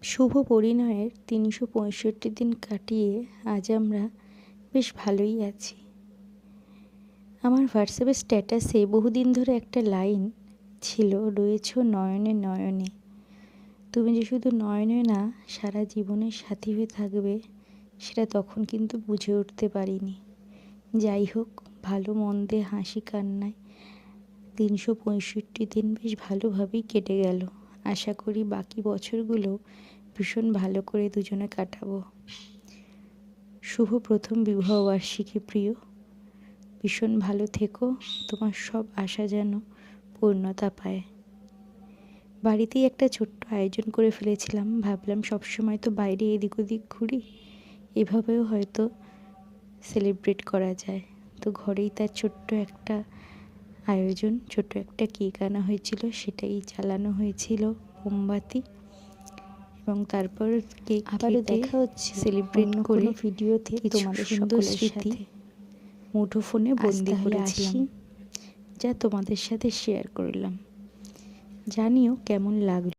শুভ পরিণয়ের ৩৬৫ দিন কাটিয়ে আজ আমরা বেশ ভালোই আছি। আমার হোয়াটসঅ্যাপের স্ট্যাটাসে বহুদিন ধরে একটা লাইন ছিল, রয়েছ নয়নে নয়নে। তুমি যে শুধু নয়নে না, সারা জীবনের সাথী হয়ে থাকবে, সেটা তখন কিন্তু বুঝে উঠতে পারিনি। যাই হোক, ভালো মন্দে হাসি কান্নায় ৩৬৫ দিন বেশ ভালোভাবেই কেটে গেল। আশা করি বাকি বছরগুলো ভীষণ ভালো করে দুজনে কাটাবো। শুভ প্রথম বিবাহবার্ষিকী প্রিয়, ভীষণ ভালো থেকো, তোমার সব আশা যেন পূর্ণতা পায়। বাড়িতেই একটা ছোট্ট আয়োজন করে ফেলেছিলাম, ভাবলাম সবসময় তো বাইরে এদিক ওদিক ঘুরি, এভাবেও হয়তো সেলিব্রেট করা যায়। তো ঘরেই তার ছোট্ট একটা আয়োজন, ছোট্ট একটা কেক আনা হয়েছিল, সেটাই জ্বালানো হয়েছিল মোমবাতি, এবং তারপর কেক আবারও দেখা হচ্ছে সেলিব্রেট করে ভিডিওতে তোমাদের সুন্দর স্মৃতি মুঠোফোনে বন্দি করেছিলাম, যা তোমাদের সাথে শেয়ার করলাম। জানিও কেমন লাগলো।